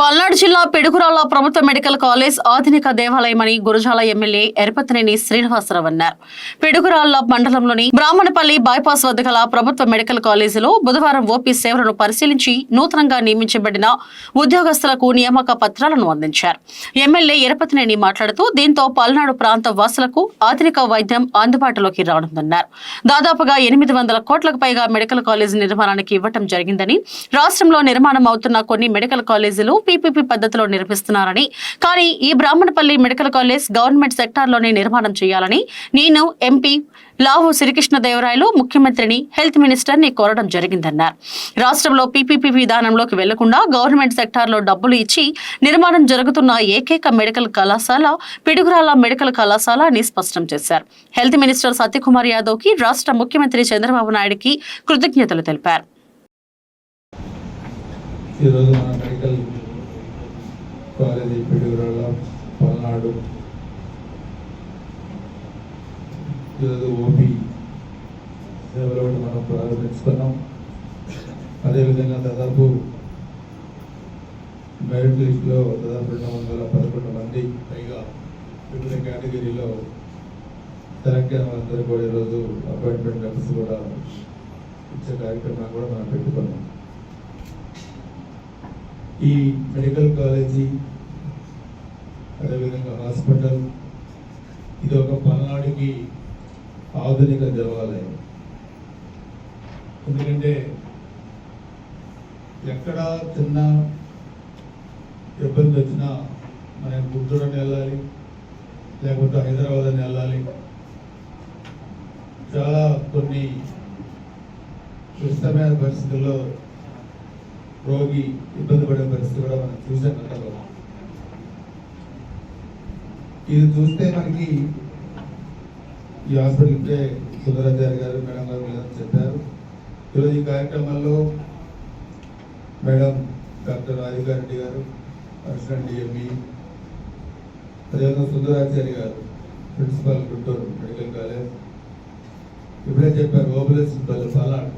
పల్నాడు జిల్లా పిడుగురాళ్ల ప్రభుత్వ medical college ఆధునిక దేవాలయమని గురజాల ఎమ్మెల్యే ఎరపతినేని శ్రీనివాసరావు అన్నారు. పిడుగురాళ్ల మండలంలోని బ్రాహ్మణపల్లి బైపాస్ వద్ద గల ప్రభుత్వ మెడికల్ కాలేజీలో బుధవారం ఓపీ సేవలను పరిశీలించి నూతనంగా నియమించబడిన ఉద్యోగస్తులకు నియామక పత్రాలను అందించారు. ఎమ్మెల్యే ఎరపతినేని మాట్లాడుతూ దీంతో పల్నాడు ప్రాంత వాసులకు ఆధునిక వైద్యం అందుబాటులోకి రానుందన్నారు. దాదాపుగా 800 కోట్లకు పైగా మెడికల్ కాలేజీ నిర్మాణానికి ఇవ్వడం జరిగిందని, రాష్ట్రంలో నిర్మాణం అవుతున్న కొన్ని మెడికల్ కాలేజీలు పీపీపీ పద్ధతిలో నిర్మిస్తున్నారని, కానీ ఈ బ్రాహ్మణపల్లి మెడికల్ కాలేజ్ గవర్నమెంట్ సెక్టార్లోనే నిర్మాణం చేయాలని నేను ఎంపీ లావు శ్రీకృష్ణదేవరాయలు ముఖ్యమంత్రిని, హెల్త్ మినిస్టర్ని కోరడం జరిగిందన్నారు. రాష్ట్రంలో పీపీపీ విధానంలోకి వెళ్లకుండా గవర్నమెంట్ సెక్టార్లో డబ్బులు ఇచ్చి నిర్మాణం జరుగుతున్న ఏకైక మెడికల్ కళాశాల పిడుగురాళ్ల మెడికల్ కళాశాల అని స్పష్టం చేశారు. హెల్త్ మినిస్టర్ సత్యకుమార్ యాదవ్ కి రాష్ట్ర ముఖ్యమంత్రి చంద్రబాబు నాయుడుకి కృతజ్ఞతలు తెలిపారు. కాలేజీ పిడుగురాళ్ల పల్నాడు ఈరోజు ఓపీ సేవలు మనం ప్రారంభించుకున్నాం. అదేవిధంగా దాదాపు మెరిట్ లిస్టులో దాదాపు 211 మంది పైగా వివిధ కేటగిరీలో సెలెక్ట్ అయిన వాళ్ళందరూ కూడా ఈరోజు అపాయింట్మెంట్ లెటర్స్ కూడా ఇచ్చే కార్యక్రమాన్ని కూడా మనం పెట్టుకున్నాం. ఈ మెడికల్ కాలేజీ అదేవిధంగా హాస్పిటల్ ఇది ఒక పల్నాడుకి ఆధునిక దేవాలయం. ఎందుకంటే ఎక్కడ చిన్న ఇబ్బంది వచ్చినా మనం గుంటూరు అని వెళ్ళాలి, లేకపోతే హైదరాబాద్ అని వెళ్ళాలి. చాలా కొన్ని క్లిష్టమైన పరిస్థితుల్లో రోగి ఇబ్బంది పడే పరిస్థితి కూడా మనం చూసాం గతంలో. ఇది చూస్తే మనకి ఈ హాస్పిటల్ ఇప్పుడే సుందరాచార్య గారు మేడం గారు లేదని చెప్పారు. ఈరోజు ఈ కార్యక్రమంలో మేడం డాక్టర్ రాధికారెడ్డి గారు అసిస్టెంట్ డిఎంఈ, అదేవిధంగా సుందరాచార్య గారు ప్రిన్సిపల్ గుంటూరు మెడికల్ కాలేజ్, ఇప్పుడే చెప్పారు ఓబులెస్ పల్నాడు.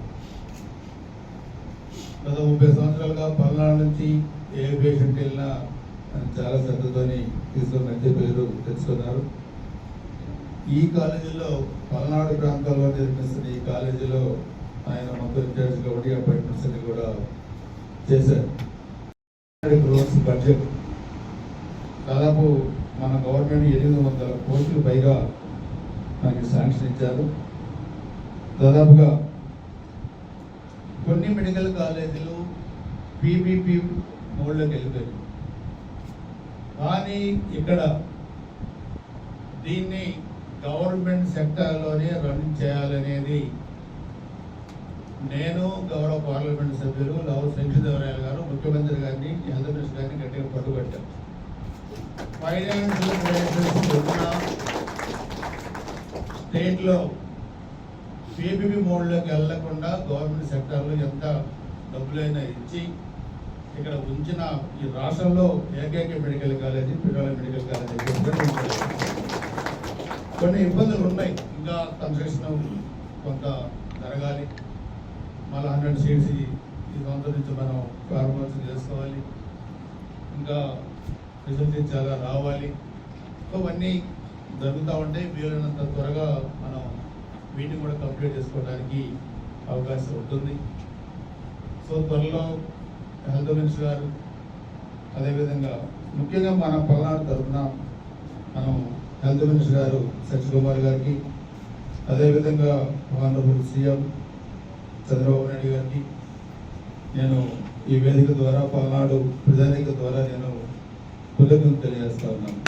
గత 30 సంవత్సరాలుగా పల్నాడు నుంచి ఏ పేషెంట్ వెళ్ళినా చాలా శ్రద్ధతోని తీసుకొని మంచి పేరు తెచ్చుకున్నారు. ఈ కాలేజీలో పల్నాడు ప్రాంతాల్లో నిర్మిస్తున్న ఈ కాలేజీలో ఆయన మొత్తం ఇన్ఛార్జ్ కాబట్టి అపాయింట్మెంట్స్ అన్ని కూడా చేశారు. బడ్జెట్ దాదాపు మన గవర్నమెంట్ 800 కోట్లు పైగా మనకి శాంక్షన్ ఇచ్చారు. దాదాపుగా కొన్ని మెడికల్ కాలేజీలు పీపీపీ మోడ్లోకి వెళ్ళిపోయాయి. కానీ ఇక్కడ దీన్ని గవర్నమెంట్ సెక్టార్లోనే రన్ చేయాలనేది నేను గౌరవ పార్లమెంట్ సభ్యులు లావు శ్రీకృష్ణదేవరాయలు గారు ముఖ్యమంత్రి గారిని, హెల్త్ మినిస్టర్ గారిని గట్టిగా పట్టుబట్టారు. ఫైనాన్షియల్ క్రైసిస్ ఉన్న స్టేట్లో పీపీపీ మోడ్లోకి వెళ్లకుండా గవర్నమెంట్ సెక్టార్లో ఎంత డబ్బులైనా ఇచ్చి ఇక్కడ ఉంచిన ఈ రాష్ట్రంలో ఏకైక medical college Piduguralla medical college. కొన్ని ఇబ్బందులు ఉన్నాయి, ఇంకా కన్స్ట్రక్షన్ కొంత జరగాలి. మళ్ళీ 100 సీట్స్ ఈ సంవత్సరం నుంచి మనం ప్రారంభోత్సవం చేసుకోవాలి. ఇంకా ఫెసిలిటీస్ చాలా రావాలి. అవన్నీ జరుగుతూ ఉంటాయి. వీలైనంత త్వరగా మనం వీటిని కూడా కంప్లీట్ చేసుకోవడానికి అవకాశం ఉంటుంది. సో త్వరలో హెల్త్ మినిస్టర్ గారు, అదేవిధంగా ముఖ్యంగా మన పల్నాడు తరఫున మనం హెల్త్ మినిస్టర్ గారు సత్యకుమార్ గారికి, అదేవిధంగా ఆనరబుల్ సీఎం చంద్రబాబు నాయుడు గారికి నేను ఈ వేదిక ద్వారా పల్నాడు ప్రజానిక ద్వారా నేను కృతజ్ఞతలు తెలియజేస్తా ఉన్నాను.